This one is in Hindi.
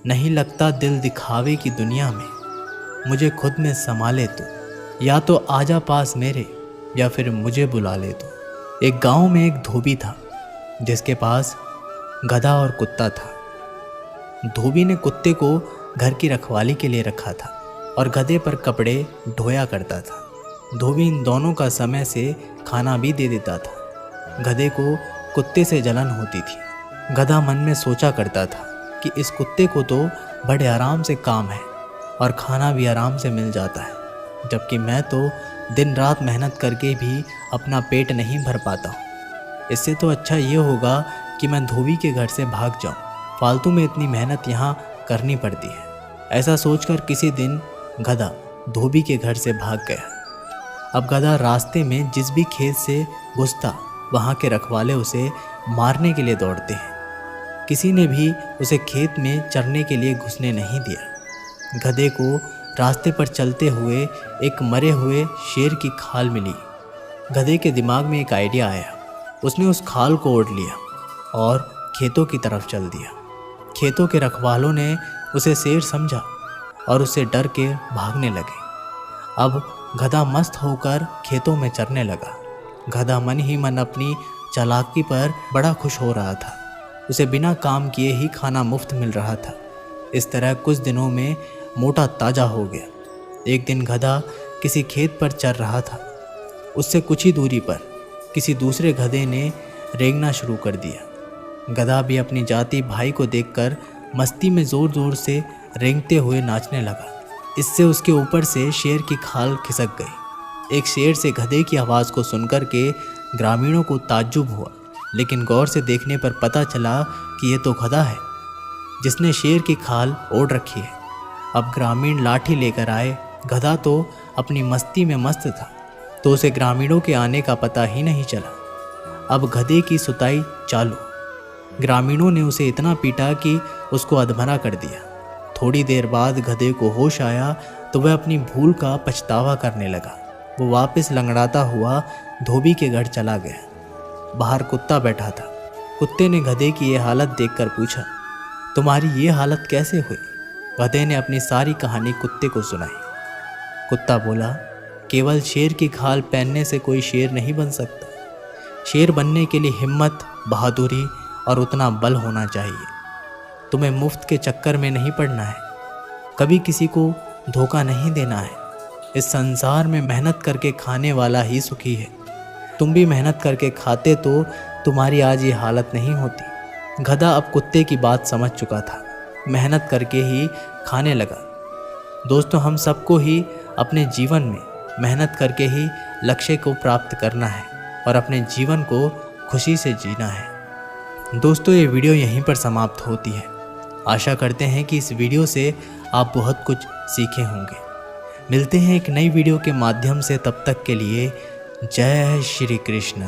नहीं लगता दिल दिखावे की दुनिया में, मुझे खुद में संभाले तू। या तो आजा पास मेरे, या फिर मुझे बुला ले तू। एक गांव में एक धोबी था जिसके पास गधा और कुत्ता था। धोबी ने कुत्ते को घर की रखवाली के लिए रखा था और गधे पर कपड़े ढोया करता था। धोबी इन दोनों का समय से खाना भी दे देता था। गधे को कुत्ते से जलन होती थी। गधा मन में सोचा करता था कि इस कुत्ते को तो बड़े आराम से काम है और खाना भी आराम से मिल जाता है, जबकि मैं तो दिन रात मेहनत करके भी अपना पेट नहीं भर पाता हूँ। इससे तो अच्छा ये होगा कि मैं धोबी के घर से भाग जाऊँ, फालतू में इतनी मेहनत यहाँ करनी पड़ती है। ऐसा सोचकर किसी दिन गधा धोबी के घर से भाग गया। अब गधा रास्ते में जिस भी खेत से घुसता, वहाँ के रखवाले उसे मारने के लिए दौड़ते हैं। किसी ने भी उसे खेत में चरने के लिए घुसने नहीं दिया। गधे को रास्ते पर चलते हुए एक मरे हुए शेर की खाल मिली। गधे के दिमाग में एक आइडिया आया। उसने उस खाल को ओढ़ लिया और खेतों की तरफ चल दिया। खेतों के रखवालों ने उसे शेर समझा और उससे डर के भागने लगे। अब गधा मस्त होकर खेतों में चरने लगा। गधा मन ही मन अपनी चालाकी पर बड़ा खुश हो रहा था। उसे बिना काम किए ही खाना मुफ्त मिल रहा था। इस तरह कुछ दिनों में मोटा ताजा हो गया। एक दिन गधा किसी खेत पर चर रहा था। उससे कुछ ही दूरी पर किसी दूसरे गधे ने रेंगना शुरू कर दिया। गधा भी अपनी जाति भाई को देखकर मस्ती में ज़ोर ज़ोर से रेंगते हुए नाचने लगा। इससे उसके ऊपर से शेर की खाल खिसक गई। एक शेर से गधे की आवाज़ को सुनकर के ग्रामीणों को ताज्जुब हुआ, लेकिन गौर से देखने पर पता चला कि ये तो गधा है जिसने शेर की खाल ओढ़ रखी है। अब ग्रामीण लाठी लेकर आए। गधा तो अपनी मस्ती में मस्त था, तो उसे ग्रामीणों के आने का पता ही नहीं चला। अब गधे की सुताई चालू। ग्रामीणों ने उसे इतना पीटा कि उसको अधमरा कर दिया। थोड़ी देर बाद गधे को होश आया तो वह अपनी भूल का पछतावा करने लगा। वो वापस लंगड़ाता हुआ धोबी के घर चला गया। बाहर कुत्ता बैठा था। कुत्ते ने गधे की ये हालत देखकर पूछा, तुम्हारी ये हालत कैसे हुई? गधे ने अपनी सारी कहानी कुत्ते को सुनाई। कुत्ता बोला, केवल शेर की खाल पहनने से कोई शेर नहीं बन सकता। शेर बनने के लिए हिम्मत, बहादुरी और उतना बल होना चाहिए। तुम्हें मुफ्त के चक्कर में नहीं पड़ना है, कभी किसी को धोखा नहीं देना है। इस संसार में मेहनत करके खाने वाला ही सुखी है। तुम भी मेहनत करके खाते तो तुम्हारी आज ये हालत नहीं होती। गधा अब कुत्ते की बात समझ चुका था, मेहनत करके ही खाने लगा। दोस्तों, हम सबको ही अपने जीवन में मेहनत करके ही लक्ष्य को प्राप्त करना है और अपने जीवन को खुशी से जीना है। दोस्तों, ये वीडियो यहीं पर समाप्त होती है। आशा करते हैं कि इस वीडियो से आप बहुत कुछ सीखे होंगे। मिलते हैं एक नई वीडियो के माध्यम से। तब तक के लिए जय श्री कृष्ण।